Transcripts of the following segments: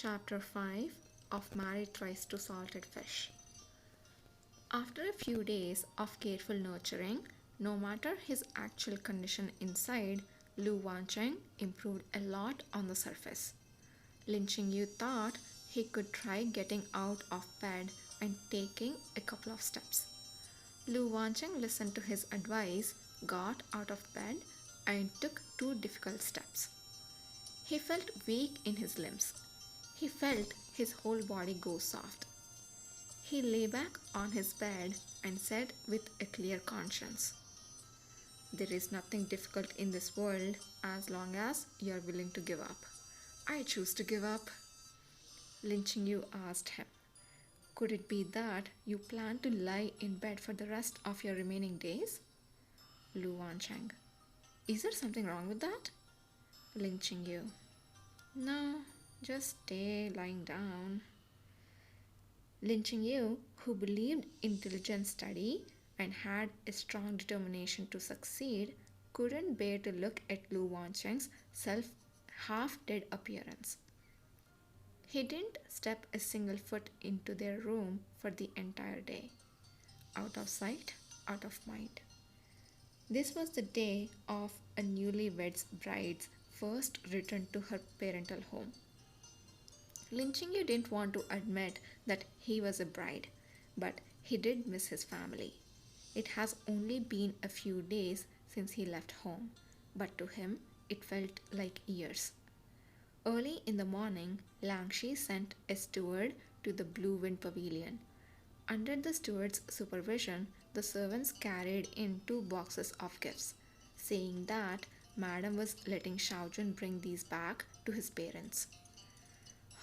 Chapter 5 of Married Tries to Salted Fish. After a few days of careful nurturing, no matter his actual condition inside, Lu Wancheng improved a lot on the surface. Lin Qingyu thought he could try getting out of bed and taking a couple of steps. Lu Wancheng listened to his advice, got out of bed, and took 2 difficult steps. He felt weak in his limbs. He felt his whole body go soft. He lay back on his bed and said with a clear conscience, "There is nothing difficult in this world as long as you are willing to give up. I choose to give up." Lin Qingyu asked him, "Could it be that you plan to lie in bed for the rest of your remaining days?" Lu Wancheng, "Is there something wrong with that?" Lin Qingyu, "No, just stay lying down." Lin Qingyu, who believed intelligent study and had a strong determination to succeed, couldn't bear to look at Lu Wancheng's half-dead appearance. He didn't step a single foot into their room for the entire day. Out of sight, out of mind. This was the day of a newlywed bride's first return to her parental home. Lin Qingyu didn't want to admit that he was a bride, but he did miss his family. It has only been a few days since he left home, but to him it felt like years. Early in the morning, Langshi sent a steward to the Blue Wind Pavilion. Under the steward's supervision, the servants carried in 2 boxes of gifts, saying that Madam was letting Xiaojun bring these back to his parents.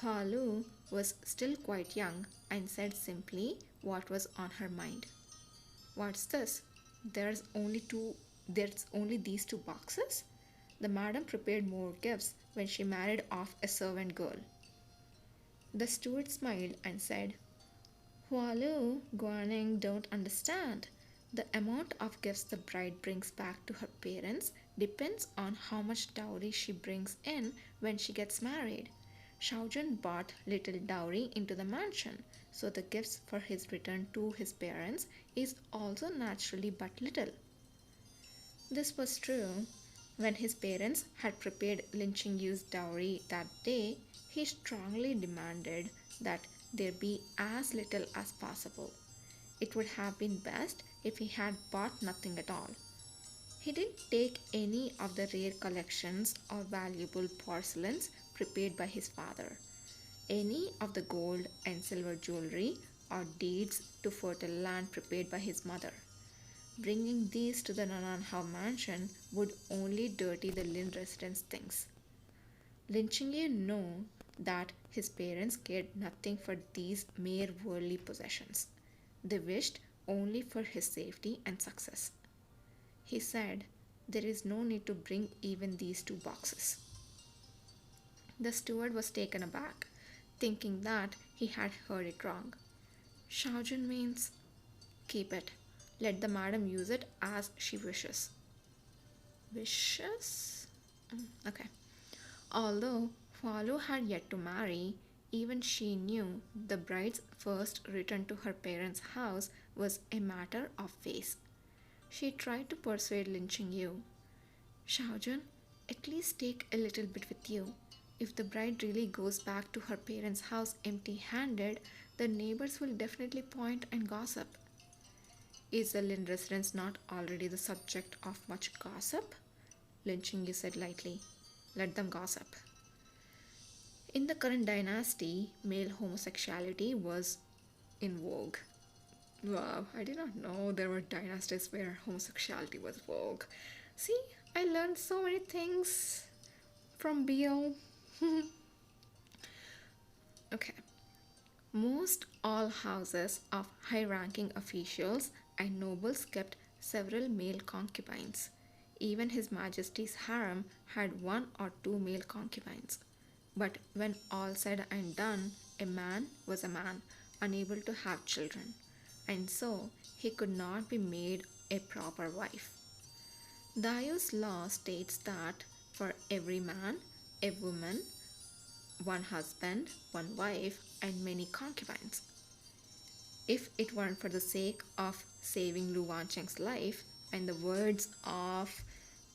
Hua Lu was still quite young and said simply what was on her mind. "What's this? There's only these 2 boxes? The madam prepared more gifts when she married off a servant girl." The steward smiled and said, "Hua Lu, Guaneng don't understand. The amount of gifts the bride brings back to her parents depends on how much dowry she brings in when she gets married. Xiaojun brought little dowry into the mansion, so the gifts for his return to his parents is also naturally but little." This was true. When his parents had prepared Lin Qingyu's dowry that day, he strongly demanded that there be as little as possible. It would have been best if he had bought nothing at all. He didn't take any of the rare collections or valuable porcelains prepared by his father, any of the gold and silver jewelry or deeds to fertile land prepared by his mother. Bringing these to the Nananhao mansion would only dirty the Lin residents' things. Lin Qingyu knew that his parents cared nothing for these mere worldly possessions. They wished only for his safety and success. He said, "There is no need to bring even these 2 boxes." The steward was taken aback, thinking that he had heard it wrong. "Xiaojun means..." "Keep it. Let the madam use it as she wishes." Wishes? Okay. Although Hua Lu had yet to marry, even she knew the bride's first return to her parents' house was a matter of face. She tried to persuade Lin Qingyu. "Xiaojun, at least take a little bit with you. If the bride really goes back to her parents' house empty-handed, the neighbors will definitely point and gossip." "Is the Lin residence not already the subject of much gossip?" Lin Qingyu said lightly. "Let them gossip." In the current dynasty, male homosexuality was in vogue. Wow, I did not know there were dynasties where homosexuality was vogue. See, I learned so many things from BO. Okay. Most all houses of high-ranking officials and nobles kept several male concubines. Even His Majesty's harem had 1 or 2 male concubines. But when all said and done, a man was a man, unable to have children, and so he could not be made a proper wife. Dayu's law states that for every man, a woman one husband, one wife, and many concubines. If it weren't for the sake of saving Lu Wancheng's life and the words of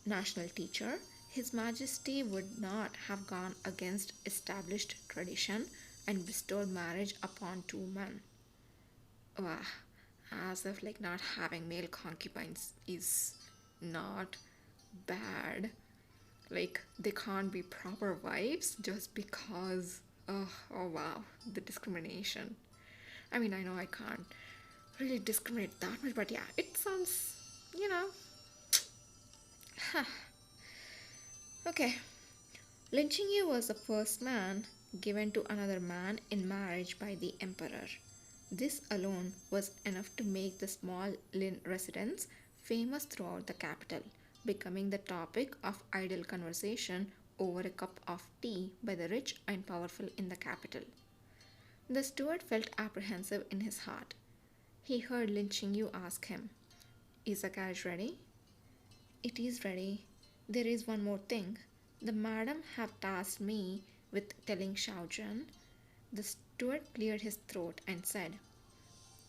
national teacher, His Majesty would not have gone against established tradition and bestowed marriage upon two men. Wow, as if like not having male concubines is not bad. Like they can't be proper wives just because. Oh wow, the discrimination. I mean, I know I can't really discriminate that much, but yeah, it sounds, you know. Okay. Lin Qingyu was the first man given to another man in marriage by the emperor. This alone was enough to make the small Lin residence famous throughout the capital, becoming the topic of idle conversation over a cup of tea by the rich and powerful in the capital. The steward felt apprehensive in his heart. He heard Lin Qingyu ask him, "Is the carriage ready?" "It is ready. There is one more thing. The madam have tasked me with telling Xiaozhen." The steward cleared his throat and said,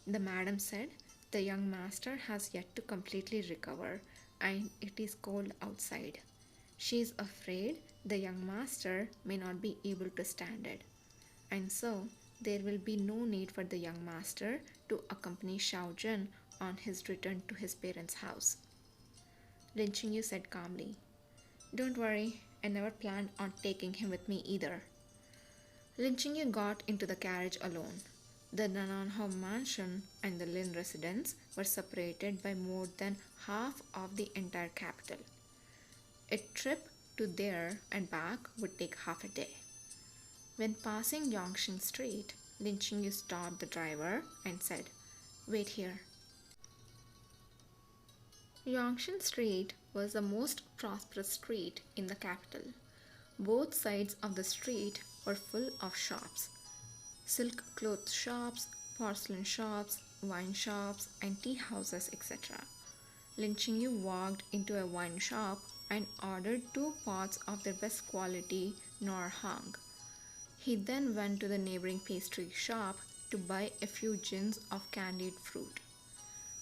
"The madam said the young master has yet to completely recover and it is cold outside. She is afraid the young master may not be able to stand it. And so there will be no need for the young master to accompany Xiaozhen on his return to his parents' house." Lin Qingyu said calmly, "Don't worry, I never planned on taking him with me either." Lin Qingyu got into the carriage alone. The Nananhao mansion and the Lin residence were separated by more than half of the entire capital. A trip to there and back would take half a day. When passing Yongxin Street, Lin Qingyu stopped the driver and said, "Wait here." Yongxin Street was the most prosperous street in the capital. Both sides of the street were full of shops: silk cloth shops, porcelain shops, wine shops, and tea houses, etc. Lin Qingyu walked into a wine shop and ordered 2 pots of their best quality Nor Hang. He then went to the neighboring pastry shop to buy a few gins of candied fruit.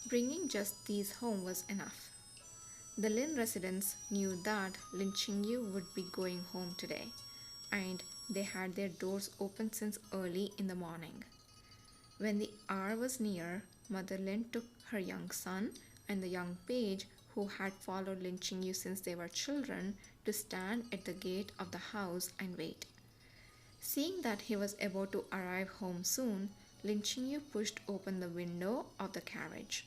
Bringing just these home was enough. The Lin residents knew that Lin Qingyu would be going home today, and they had their doors open since early in the morning. When the hour was near, Mother Lin took her young son and the young page who had followed Lin Qingyu since they were children to stand at the gate of the house and wait. Seeing that he was about to arrive home soon, Lin Qingyu pushed open the window of the carriage.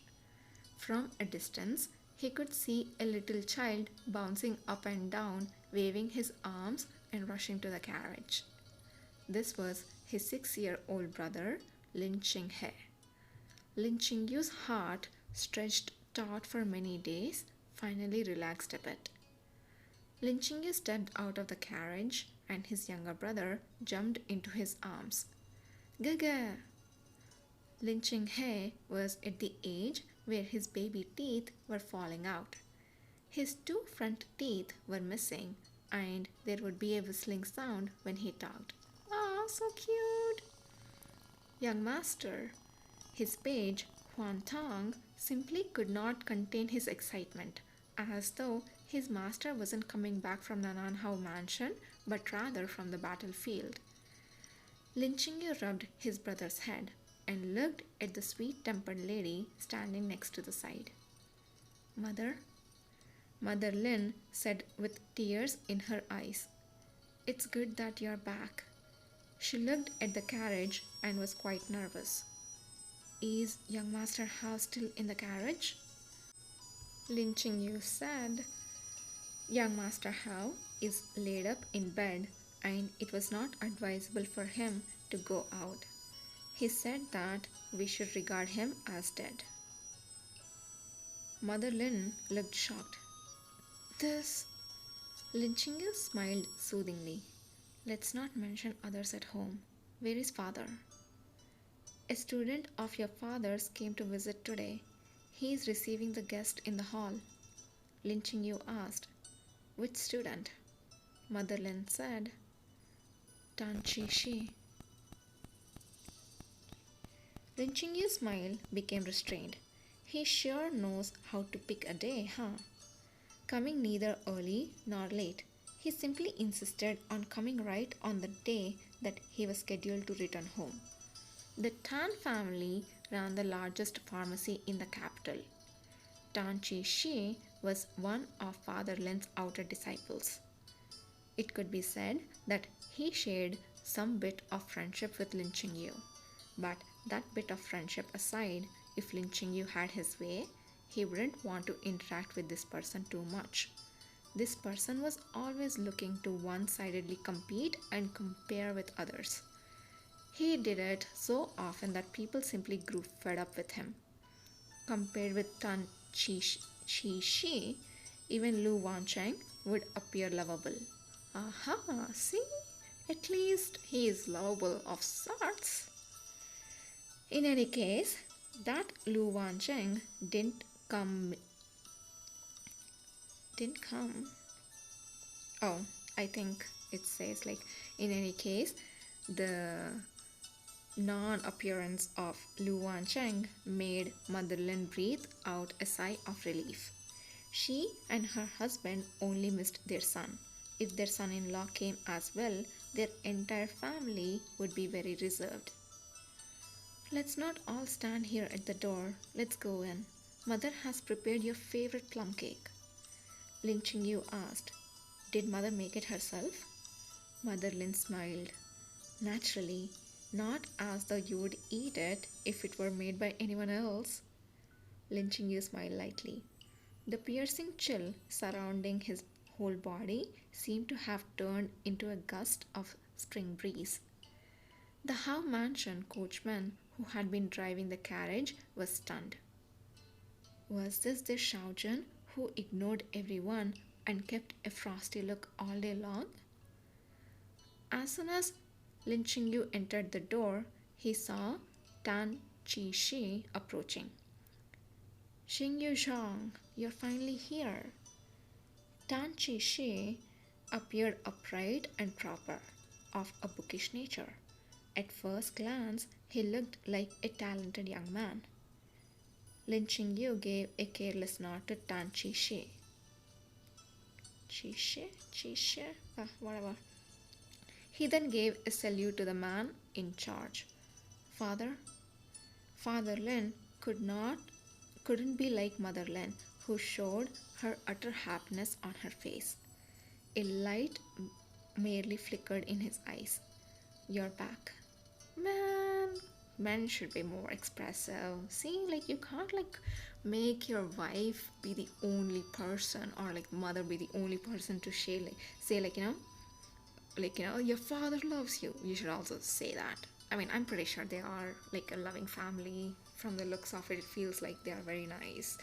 From a distance, he could see a little child bouncing up and down, waving his arms and rushing to the carriage. This was his 6-year-old brother, Lin Qinghe. Lin Qingyu's heart, stretched taut for many days, finally relaxed a bit. Lin Qingyu stepped out of the carriage and his younger brother jumped into his arms. "Gaga!" Lin Qinghe was at the age where his baby teeth were falling out. His 2 front teeth were missing and there would be a whistling sound when he talked. "Ah, so cute!" "Young master." His page, Huan Tong, simply could not contain his excitement, as though his master wasn't coming back from Nananhao mansion, but rather from the battlefield. Lin Qingyu rubbed his brother's head and looked at the sweet-tempered lady standing next to the side. "Mother?" Mother Lin said with tears in her eyes. "It's good that you're back." She looked at the carriage and was quite nervous. "Is young Master Hao still in the carriage?" Lin Qingyu said, "Young Master Hao is laid up in bed and it was not advisable for him to go out. He said that we should regard him as dead." Mother Lin looked shocked. "This..." Lin Qingyu smiled soothingly. "Let's not mention others at home. Where is father?" "A student of your father's came to visit today. He is receiving the guest in the hall." Lin Qingyu asked, "Which student?" Mother Lin said, Tan Chi Shi. Lin Chingyu's smile became restrained. He sure knows how to pick a day, huh? Coming neither early nor late, he simply insisted on coming right on the day that he was scheduled to return home. The Tan family ran the largest pharmacy in the capital. Tan Chi Shi was one of Father Lin's outer disciples. It could be said that he shared some bit of friendship with Lin Chingyu. But that bit of friendship aside, if Lin Chingyu had his way, he wouldn't want to interact with this person too much. This person was always looking to one sidedly compete and compare with others. He did it so often that people simply grew fed up with him. Compared with Tan Chi Shi, even Lu Wancheng would appear lovable. Aha, see? At least he is lovable of sorts. In any case, that Lu Wancheng didn't come. Oh, I think it says like in any case, the non-appearance of Lu Wancheng made Mother Lin breathe out a sigh of relief. She and her husband only missed their son. If their son-in-law came as well, their entire family would be very reserved. Let's not all stand here at the door. Let's go in. Mother has prepared your favorite plum cake. Lin Chingyu asked. Did Mother make it herself? Mother Lin smiled. Naturally, not as though you would eat it if it were made by anyone else. Lin Chingyu smiled lightly. The piercing chill surrounding his whole body seemed to have turned into a gust of spring breeze. The Howe Mansion coachman who had been driving the carriage was stunned. Was this the Shaojun who ignored everyone and kept a frosty look all day long? As soon as Lin Chingyu entered the door, he saw Tan Chi Shi approaching. Xingyu Zhang, you're finally here. Tan Chi Shi appeared upright and proper, of a bookish nature. At first glance, he looked like a talented young man. Lin Chingyu gave a careless nod to Tan Chi Shi. Chi Shi? Whatever. He then gave a salute to the man in charge. Father? Father Lin couldn't be like Mother Lin, who showed her utter happiness on her face. A light merely flickered in his eyes. You're back. Man, men should be more expressive. See, like you can't like make your wife be the only person or like mother be the only person to say your father loves you. You should also say that. I mean, I'm pretty sure they are like a loving family. From the looks of it, it feels like they are very nice.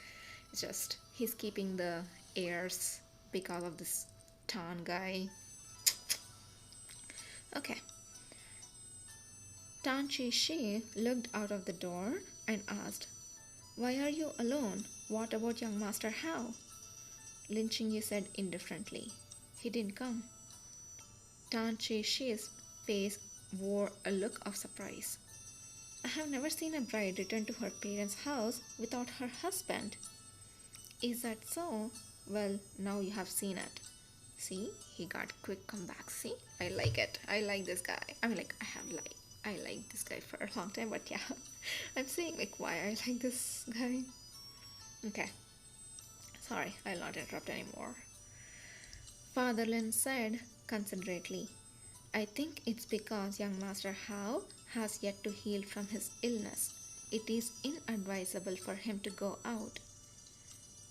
It's just he's keeping the airs because of this Tan guy. Okay. Tan Chi Shi looked out of the door and asked, Why are you alone? What about young Master Hao? Lin Chingyu said indifferently. He didn't come. Tan Chi Shi's face wore a look of surprise. I have never seen a bride return to her parents' house without her husband. Is that so? Well, now you have seen it. See, he got quick comeback. See, I like it. I like this guy. I mean, like, I like this guy for a long time, but yeah, I'm saying like why I like this guy. Okay, sorry, I'll not interrupt anymore. Father Lin said considerately, I think it's because young Master Hao has yet to heal from his illness. It is inadvisable for him to go out.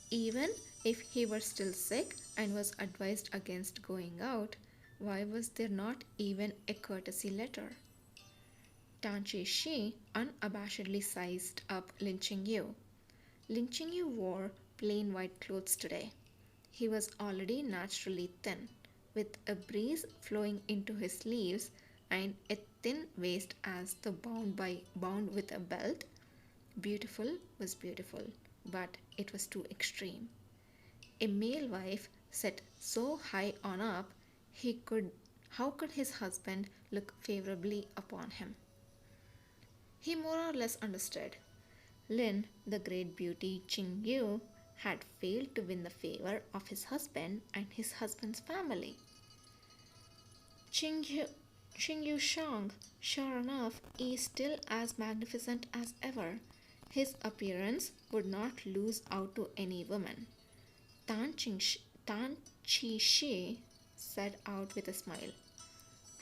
Even if he were still sick and was advised against going out, why was there not even a courtesy letter? Tan Chi Shi unabashedly sized up Lin Chingyu. Lin Chingyu wore plain white clothes today. He was already naturally thin, with a breeze flowing into his sleeves and a thin waist as though bound with a belt. Beautiful was beautiful, but it was too extreme. A male wife set so high on up he could How could his husband look favorably upon him? He more or less understood. Lin, the great beauty Qing Yu, had failed to win the favor of his husband and his husband's family. Qing Yu, Qing Yu Shang, sure enough, is still as magnificent as ever. His appearance would not lose out to any woman. Tan Chi Shi said out with a smile.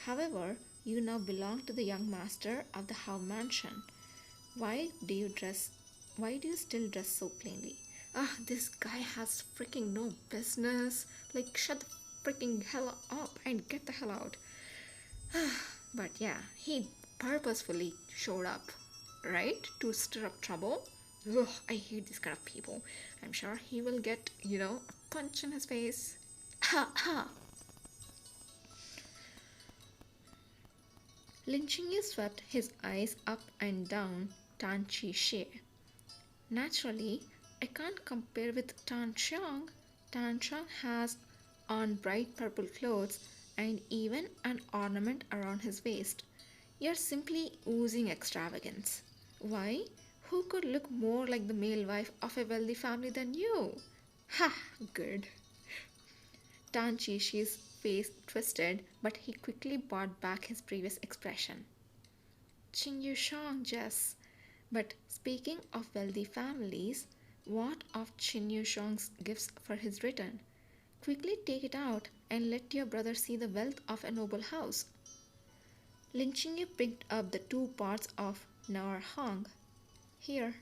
However, you now belong to the young master of the Hao mansion. Why do you dress why do you still dress so plainly? Ah, this guy has freaking no business. Like, shut the freaking hell up and get the hell out. But yeah, he purposefully showed up, right? To stir up trouble. Ugh, I hate these kind of people. I'm sure he will get, a punch in his face. Ha ha! Lin Qingyu swept his eyes up and down Tan Chi Shi. Naturally, I can't compare with Tan Xiang. Tan Xiang has on bright purple clothes and even an ornament around his waist. You're simply oozing extravagance. Why? Who could look more like the male wife of a wealthy family than you? Ha! Good. Tan Chi Shi's face twisted, but he quickly brought back his previous expression. Qing Yu Shang, Jess. But speaking of wealthy families, what of Qin Yu Shang's gifts for his return? Quickly take it out and let your brother see the wealth of a noble house. Lin Qingyu picked up the two parts of Nar Hong. Here.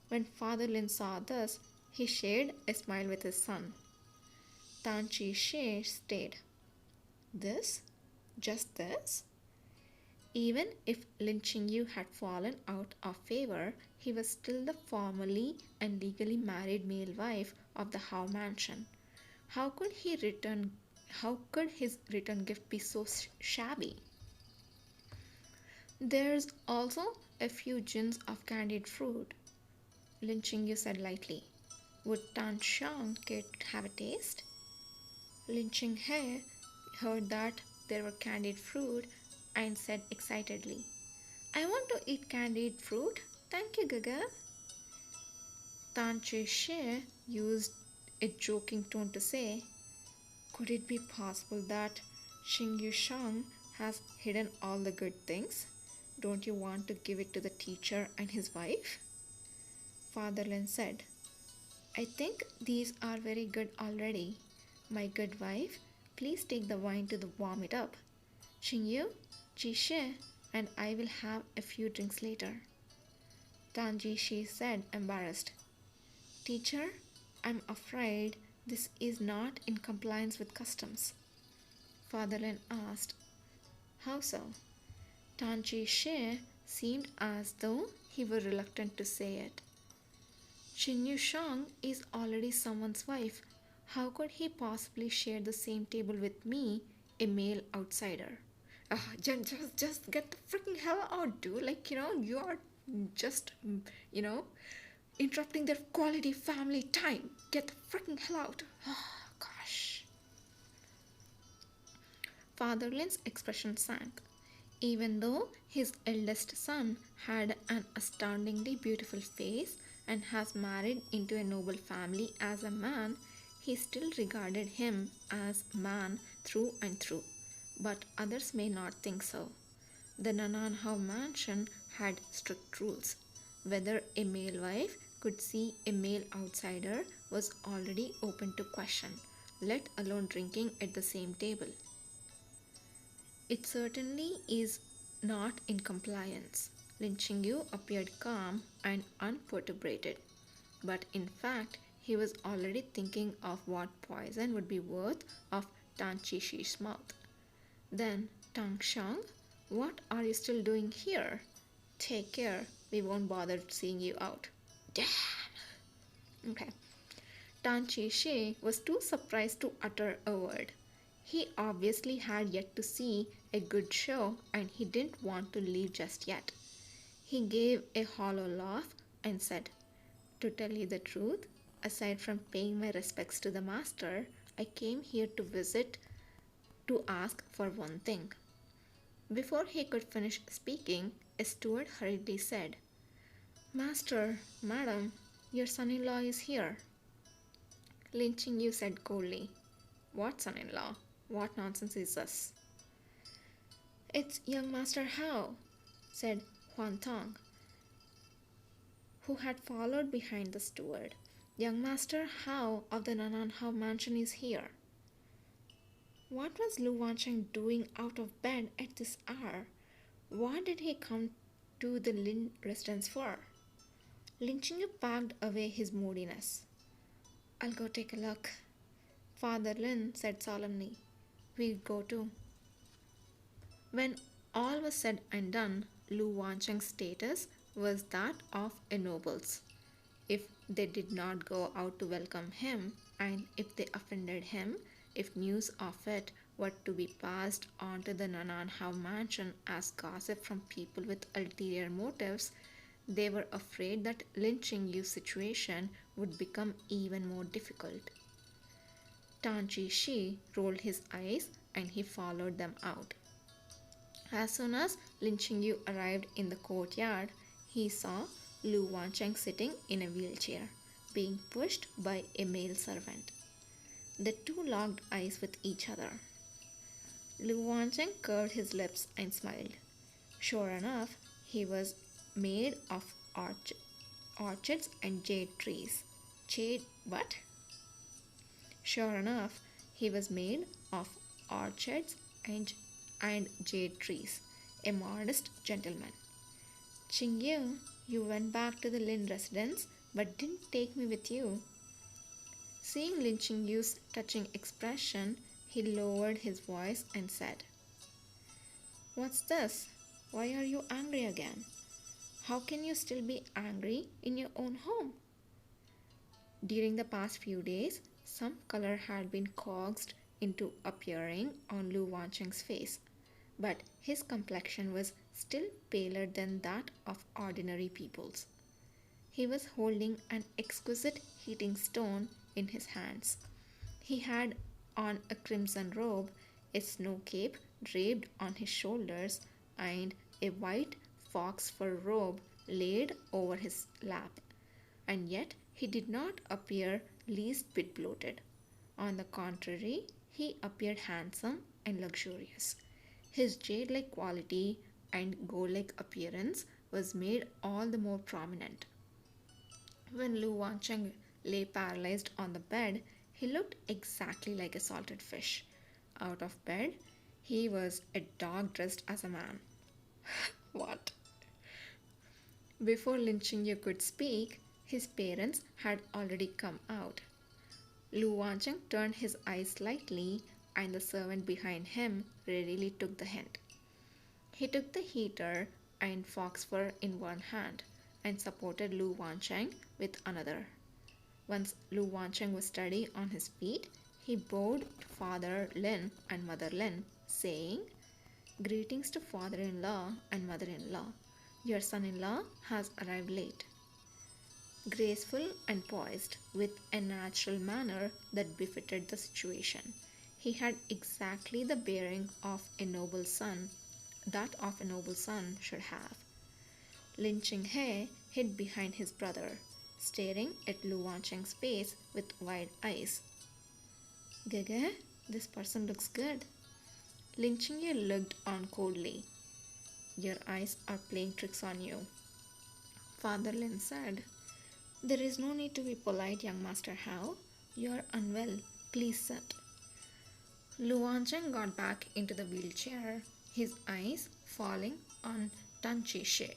When Father Lin saw this, he shared a smile with his son. Tan Chi Shi stayed. This? Just this? Even if Lin Qingyu had fallen out of favor, he was still the formally and legally married male wife of the Hao mansion. How could his return gift be so shabby? There's also a few gins of candied fruit, Lin Qingyu said lightly. Would Tan Xiang care to have a taste? Lin Qinghe heard that there were candied fruit and said excitedly, I want to eat candied fruit. Thank you, Gaga. Tan Chi Shi used a joking tone to say, could it be possible that Qing Yu Shang has hidden all the good things? Don't you want to give it to the teacher and his wife? Father Lin said, I think these are very good already. My good wife, please take the wine to warm it up. Qing Yu, Ji Shi, and I will have a few drinks later. Tan Ji Shi said, embarrassed. Teacher, I'm afraid this is not in compliance with customs. Father Lin asked, how so? Tan Ji Shi seemed as though he were reluctant to say it. Qin Yu Shang is already someone's wife. How could he possibly share the same table with me, a male outsider? Just get the freaking hell out, dude. Like, you are just, interrupting their quality family time. Get the freaking hell out. Oh, gosh. Father Lin's expression sank. Even though his eldest son had an astoundingly beautiful face and has married into a noble family as a man, he still regarded him as man through and through. But others may not think so. The Nananhao mansion had strict rules. Whether a male wife could see a male outsider was already open to question, let alone drinking at the same table. It certainly is not in compliance. Lin Qingyu appeared calm and unperturbed, but in fact he was already thinking of what poison would be worth of Tan Chi Shi's mouth. Then, Tang Xiang, what are you still doing here? Take care, we won't bother seeing you out. Damn! Okay. Tan Chi Shi was too surprised to utter a word. He obviously had yet to see a good show and he didn't want to leave just yet. He gave a hollow laugh and said, to tell you the truth, aside from paying my respects to the master, I came here to visit to ask for one thing. Before he could finish speaking, a steward hurriedly said, Master, madam, your son in law is here. Lin Qingyu said coldly, What son in law? What nonsense is this? It's young Master Hao, said Huan Tong, who had followed behind the steward. Young Master Hao of the Nanan Hao mansion is here. What was Lu Wancheng doing out of bed at this hour? What did he come to the Lin residence for? Lin Qingyu packed away his moodiness. I'll go take a look, Father Lin said solemnly. We'll go too. When all was said and done, Lu Wancheng's status was that of a noble's. If they did not go out to welcome him, and if they offended him, if news of it were to be passed on to the Nanan Hao mansion as gossip from people with ulterior motives, they were afraid that Lin Qingyu's situation would become even more difficult. Tan Chi Shi rolled his eyes and he followed them out. As soon as Lin Qingyu arrived in the courtyard, he saw Lu Wancheng sitting in a wheelchair, being pushed by a male servant. The two locked eyes with each other. Lu Wancheng curved his lips and smiled. Sure enough, he was made of orchids and jade trees. Jade what? Sure enough, he was made of orchids and jade trees, a modest gentleman. Qingyu, you went back to the Lin residence but didn't take me with you. Seeing Lin Qingyu's touching expression, he lowered his voice and said, What's this? Why are you angry again? How can you still be angry in your own home? During the past few days, some color had been coaxed into appearing on Lu Wancheng's face, but his complexion was still paler than that of ordinary people's. He was holding an exquisite heating stone in his hands. He had on a crimson robe, a snow cape draped on his shoulders, and a white fox fur robe laid over his lap. And yet he did not appear least bit bloated. On the contrary, he appeared handsome and luxurious. His jade-like quality and gold-like appearance was made all the more prominent. When Lu Wancheng lay paralyzed on the bed, he looked exactly like a salted fish. Out of bed, he was a dog dressed as a man. What? Before Lin Qingyu could speak, his parents had already come out. Lu Wancheng turned his eyes slightly, and the servant behind him readily took the hint. He took the heater and fox fur in one hand and supported Lu Wancheng with another. Once Lu Wancheng was steady on his feet, he bowed to Father Lin and Mother Lin, saying, Greetings to father-in-law and mother-in-law. Your son-in-law has arrived late. Graceful and poised, with a natural manner that befitted the situation, he had exactly the bearing of a noble son, that of a noble son should have. Lin Qinghe hid behind his brother, staring at Lu Wancheng's face with wide eyes. Gege, this person looks good. Lin Qingye looked on coldly. Your eyes are playing tricks on you. Father Lin said, There is no need to be polite, young Master Hao. You are unwell. Please sit. Lu Wancheng got back into the wheelchair, his eyes falling on Tan Chi Shi.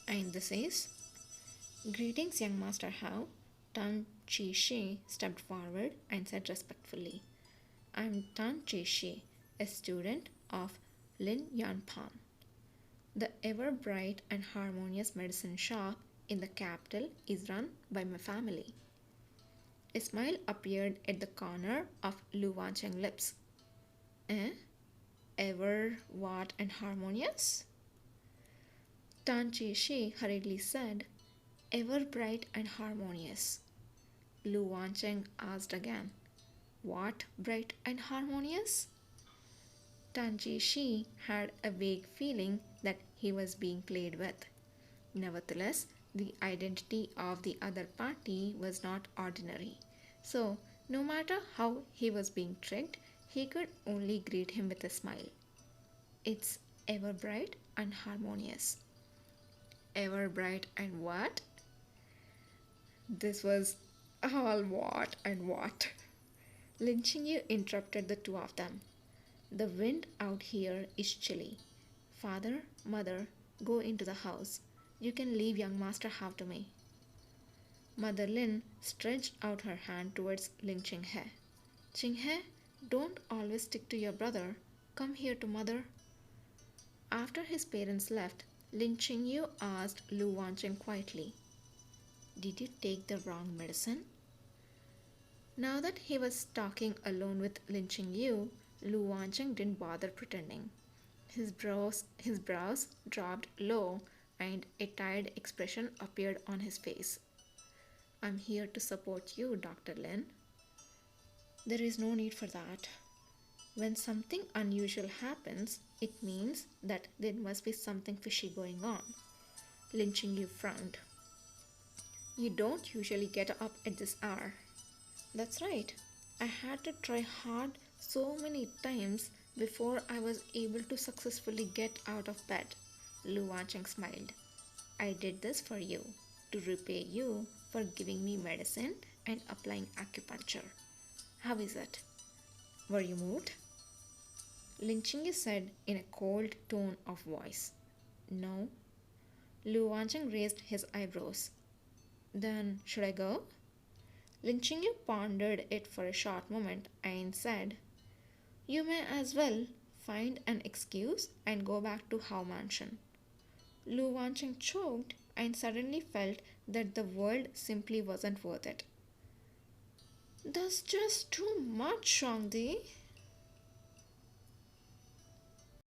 And this is? Greetings, young Master Hao. Tan Chi Shi stepped forward and said respectfully, I am Tan Chi Shi, a student of Lin Yanpan. The ever bright and harmonious medicine shop in the capital is run by my family. A smile appeared at the corner of Lu Wancheng's lips. Eh? Ever what and harmonious? Tan Chi Shi hurriedly said, Ever bright and harmonious. Lu Wancheng asked again, What bright and harmonious? Tang Shi had a vague feeling that he was being played with. Nevertheless, the identity of the other party was not ordinary. So, no matter how he was being tricked, he could only greet him with a smile. It's ever bright and harmonious. Ever bright and what? This was all what and what. Lin Yu interrupted the two of them. The wind out here is chilly. Father, mother, go into the house. You can leave young master Hao to me. Mother Lin stretched out her hand towards Lin Qinghe. Qinghe, don't always stick to your brother. Come here to mother. After his parents left, Lin Qingyu asked Lu Wancheng quietly, did you take the wrong medicine? Now that he was talking alone with Lin Qingyu, Lu Wancheng didn't bother pretending. His brows dropped low and a tired expression appeared on his face. I'm here to support you, Dr. Lin. There is no need for that. When something unusual happens, it means that there must be something fishy going on. Lin Qingyu frowned. You don't usually get up at this hour. That's right. I had to try hard so many times before I was able to successfully get out of bed. Lu Wancheng smiled. I did this for you, to repay you for giving me medicine and applying acupuncture. How is it? Were you moved? Lin Qingyu said in a cold tone of voice. No. Lu Wancheng raised his eyebrows. Then should I go? Lin Qingyu pondered it for a short moment and said, you may as well find an excuse and go back to Hao Mansion. Lu Wancheng choked and suddenly felt that the world simply wasn't worth it. That's just too much, Shangdi.